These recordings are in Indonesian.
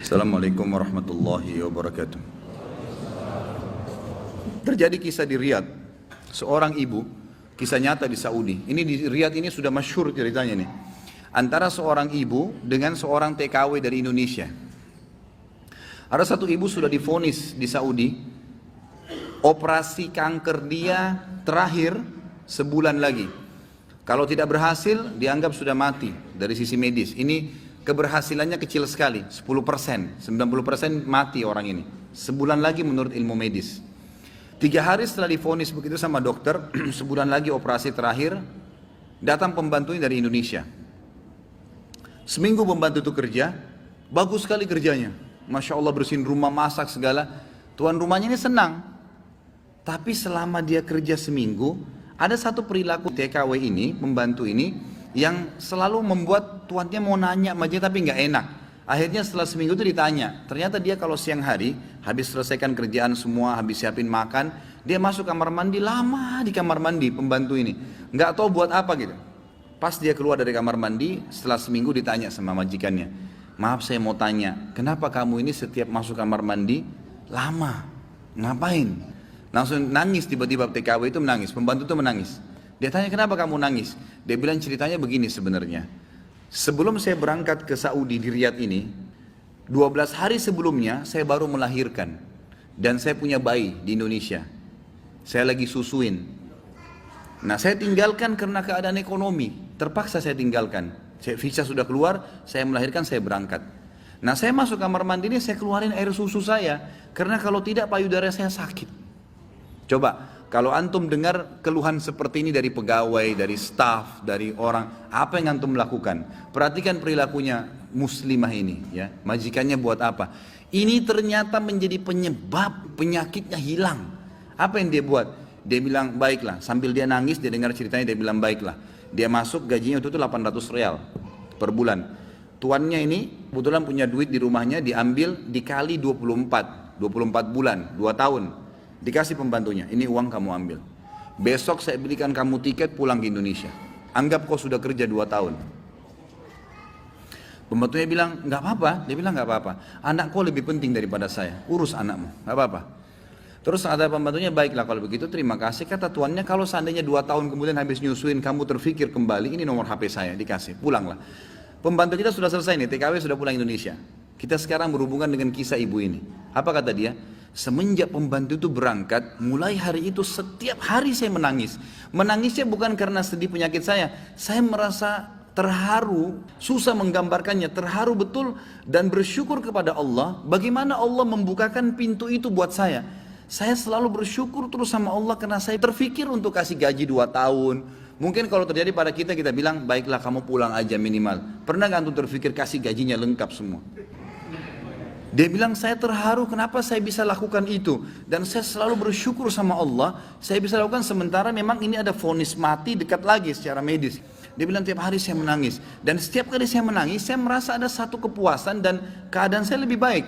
Assalamualaikum warahmatullahi wabarakatuh. Terjadi kisah di Riyadh, seorang ibu, kisah nyata di Saudi. Ini di Riyadh ini sudah masyhur ceritanya nih. Antara seorang ibu dengan seorang TKW dari Indonesia. Ada satu ibu sudah divonis di Saudi, operasi kanker dia terakhir sebulan lagi. Kalau tidak berhasil, dianggap sudah mati dari sisi medis. Ini keberhasilannya kecil sekali, 10%, 90% mati orang ini. Sebulan lagi menurut ilmu medis. 3 hari setelah divonis begitu sama dokter, sebulan lagi operasi terakhir, datang pembantunya dari Indonesia. Seminggu pembantu itu kerja, bagus sekali kerjanya. Masya Allah bersihin rumah, masak segala. Tuan rumahnya ini senang. Tapi selama dia kerja seminggu, ada satu perilaku TKW ini, pembantu ini, yang selalu membuat tuannya mau nanya sama dia tapi nggak enak. Akhirnya setelah seminggu itu ditanya, ternyata dia kalau siang hari, habis selesaikan kerjaan semua, habis siapin makan, dia masuk kamar mandi, lama di kamar mandi pembantu ini. Nggak tahu buat apa gitu. Pas dia keluar dari kamar mandi, setelah seminggu ditanya sama majikannya, maaf saya mau tanya, kenapa kamu ini setiap masuk kamar mandi, lama, ngapain? Langsung nangis tiba-tiba TKW itu menangis, pembantu itu menangis. Dia tanya kenapa kamu nangis? Dia bilang ceritanya begini sebenarnya. Sebelum saya berangkat ke Saudi di Riyadh ini, 12 hari sebelumnya saya baru melahirkan. Dan saya punya bayi di Indonesia. Saya lagi susuin. Nah saya tinggalkan karena keadaan ekonomi. Terpaksa saya tinggalkan. Visa sudah keluar, saya melahirkan, saya berangkat. Nah saya masuk kamar mandi ini, saya keluarin air susu saya. Karena kalau tidak payudara saya sakit. Coba. Kalau antum dengar keluhan seperti ini dari pegawai, dari staf, dari orang, apa yang antum lakukan? Perhatikan perilakunya muslimah ini, ya. Majikannya buat apa? Ini ternyata menjadi penyebab penyakitnya hilang. Apa yang dia buat? Dia bilang baiklah. Sambil dia nangis, dia dengar ceritanya, dia bilang baiklah. Dia masuk gajinya itu 800 real per bulan. Tuannya ini kebetulan punya duit di rumahnya, diambil dikali 24 bulan, 2 tahun. Dikasih pembantunya, ini uang kamu ambil. Besok saya belikan kamu tiket pulang ke Indonesia. Anggap kau sudah kerja 2 tahun. Pembantunya bilang, nggak apa-apa. Dia bilang nggak apa-apa. Anak kau lebih penting daripada saya. Urus anakmu, nggak apa-apa. Terus ada pembantunya, baiklah kalau begitu terima kasih. Kata tuannya, kalau seandainya 2 tahun kemudian habis nyusuin kamu terfikir kembali, ini nomor HP saya, dikasih, pulanglah. Pembantu kita sudah selesai nih, TKW sudah pulang Indonesia. Kita sekarang berhubungan dengan kisah ibu ini. Apa kata dia? Semenjak pembantu itu berangkat, mulai hari itu setiap hari saya menangis. Menangisnya bukan karena sedih penyakit saya merasa terharu, susah menggambarkannya, terharu betul dan bersyukur kepada Allah. Bagaimana Allah membukakan pintu itu buat saya. Saya selalu bersyukur terus sama Allah karena saya terfikir untuk kasih gaji 2 tahun. Mungkin kalau terjadi pada kita, kita bilang, baiklah kamu pulang aja minimal. Pernah gak antum terfikir kasih gajinya lengkap semua? Dia bilang saya terharu kenapa saya bisa lakukan itu. Dan saya selalu bersyukur sama Allah. Saya bisa lakukan sementara memang ini ada vonis mati dekat lagi secara medis. Dia bilang tiap hari saya menangis. Dan setiap kali saya menangis saya merasa ada satu kepuasan dan keadaan saya lebih baik.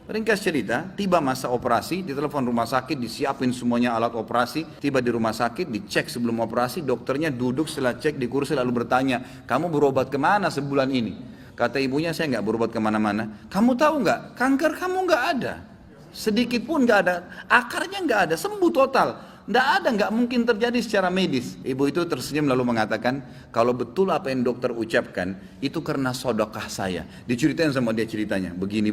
Ringkas cerita, tiba masa operasi, ditelepon rumah sakit, disiapin semuanya alat operasi. Tiba di rumah sakit, dicek sebelum operasi. Dokternya duduk setelah cek di kursi lalu bertanya, kamu berobat kemana sebulan ini? Kata ibunya, saya nggak berobat kemana-mana. Kamu tahu nggak, kanker kamu nggak ada, sedikit pun nggak ada, akarnya nggak ada, sembuh total, nggak ada, nggak mungkin terjadi secara medis. Ibu itu tersenyum lalu mengatakan, kalau betul apa yang dokter ucapkan, itu karena sedekah saya. Diceritain sama dia ceritanya, begini.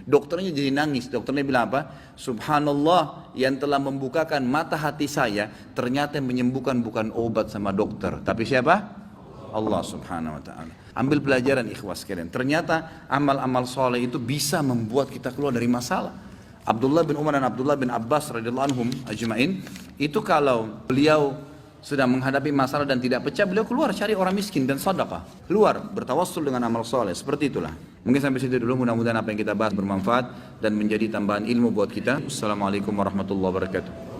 Dokternya jadi nangis. Dokternya bilang apa? Subhanallah, yang telah membukakan mata hati saya, ternyata yang menyembuhkan bukan obat sama dokter, tapi siapa? Allah subhanahu wa ta'ala. Ambil pelajaran ikhwas sekalian. Ternyata amal-amal soleh itu bisa membuat kita keluar dari masalah. Abdullah bin Umar dan Abdullah bin Abbas radhiyallahu anhum ajma'in, itu kalau beliau sedang menghadapi masalah dan tidak pecah, beliau keluar cari orang miskin dan sedekah. Keluar bertawassul dengan amal soleh. Seperti itulah. Mungkin sampai situ dulu, mudah-mudahan apa yang kita bahas bermanfaat dan menjadi tambahan ilmu buat kita. Assalamualaikum warahmatullahi wabarakatuh.